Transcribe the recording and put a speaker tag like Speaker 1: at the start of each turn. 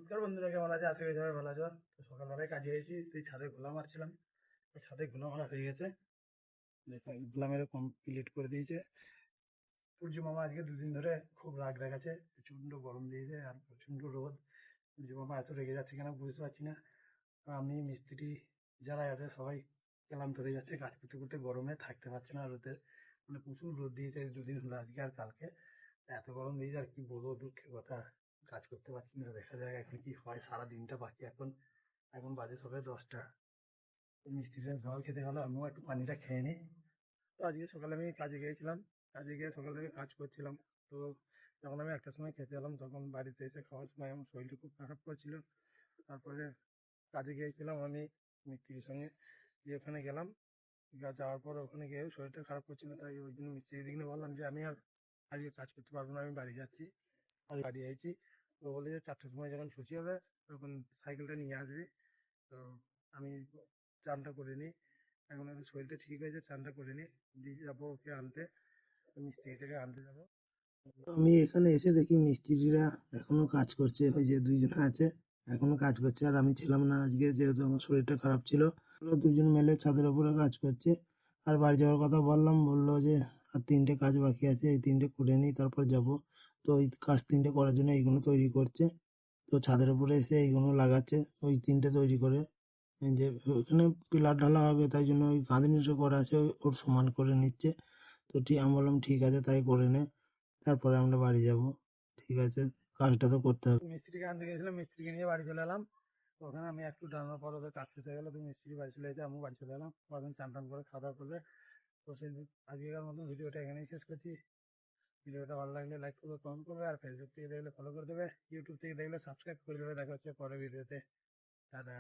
Speaker 1: নমস্কার বন্ধুরা, কেমন আছে? আশা করি সবাই ভালো আছো। তো সকালবেলায় কাজে এসেছি, সেই ছাদে ঘোলা মারছিলাম। তো ছাদে ঘোলা মারা হয়ে গেছে, দেখো ঘোলা মেরে কমপ্লিট করে দিয়েছে। সূর্য মামা আজকে দুদিন ধরে খুব রাগ দেখাচ্ছে, প্রচণ্ড গরম দিয়েছে আর প্রচণ্ড রোদ। সূর্য মামা এত রেগে যাচ্ছে কেন বুঝতে পারছি না। আর আমি মিস্ত্রি যারা আছে সবাই ক্লান্ত হয়ে যাচ্ছে, কাজ করতে করতে গরমে থাকতে পারছে না রোদে। মানে প্রচুর রোদ দিয়েছে দুদিন হলো, আজকে আর কালকে। এত গরম দিয়েছে আর কি বলবো, দুঃখের কথা। কাজ করতে পারছি না, দেখা যাক এখন কি হয়। সারা দিনটা বাকি এখন, এখন বাজে সবে 10টা। মিস্ত্রিরা জল খেতে গেলো, আমিও একটু পানিটা খেয়ে নিই। তো আজকে সকালে আমি কাজে গিয়েছিলাম, কাজে গিয়ে সকাল থেকে কাজ করছিলাম। তো যখন আমি 1টার সময় খেতে এলাম, তখন বাড়িতে এসে খাওয়ার সময় আমার শরীরটা খুব খারাপ করছিল। তারপরে কাজে গিয়েছিলাম আমি মিস্ত্রির সঙ্গে, দিয়ে ওখানে গেলাম। যাওয়ার পর ওখানে গিয়ে শরীরটা খারাপ করছিল, তাই ওই জন্য মিস্ত্রি দিকে বললাম যে আমি আর আজকে কাজ করতে পারবো না, আমি বাড়ি যাচ্ছি। আমি বাড়ি আইছি। তো বলে যে 4টার সময় যখন ছুটি হবে তখন সাইকেলটা নিয়ে আসবি। তো আমি চানটা করে নিই, এখন আমি শরীরটা ঠিক হয়েছে, চানটা করে নিই, দিয়ে যাবো ওকে আনতে, মিস্ত্রিটাকে আনতে যাবো। তো আমি এখানে এসে দেখি মিস্ত্রিরা এখনো কাজ করছে, ওই যে দুইজন আছে এখনো কাজ করছে। আর আমি ছিলাম না আজকে, যেহেতু আমার শরীরটা খারাপ ছিল। ওরা দুজন মিলে ছাদের উপরে কাজ করছে। আর বাড়ি যাওয়ার কথা বললাম, বললো যে আর 3টে কাজ বাকি আছে, এই 3টে করে নিই তারপর যাব। তো ওই কাজ 3টে করার জন্য এইগুলো তৈরি করছে। তো ছাদের উপরে এসে এইগুলো লাগাচ্ছে, ওই 3টে তৈরি করে। এই যে ওখানে পিলার ঢালা হবে, তাই জন্য ওই গাঁথনিটা করা আছে, ওর সমান করে নিচ্ছে। তো ঠিক আমি বললাম ঠিক আছে তাই করে নে, তারপরে আমরা বাড়ি যাব। ঠিক আছে, কাজটা তো করতে হবে। মিস্ত্রিকে আনতে গেছিলাম, মিস্ত্রিকে নিয়ে বাড়ি চলে এলাম। তো ওখানে আমি একটু দাঁড়ানোর পর ওদের কাজ শেষ হয়ে গেলো, তো মিস্ত্রি বাড়ি চলে যেতে আমি বাড়ি চলে এলাম। ওখানে চান টান করে খাওয়া দাওয়া করবে। তো সেই আজকের মতন ভিডিওটা এখানেই শেষ করছি। ভিডিওটা ভালো লাগলে লাইক করবে, কমেন্ট করবে, আর ফেসবুক থেকে দেখলে ফলো করে দেবে, ইউটিউব থেকে দেখলে সাবস্ক্রাইব করে দেবে। দেখা হচ্ছে পরের ভিডিওতে। টাটা।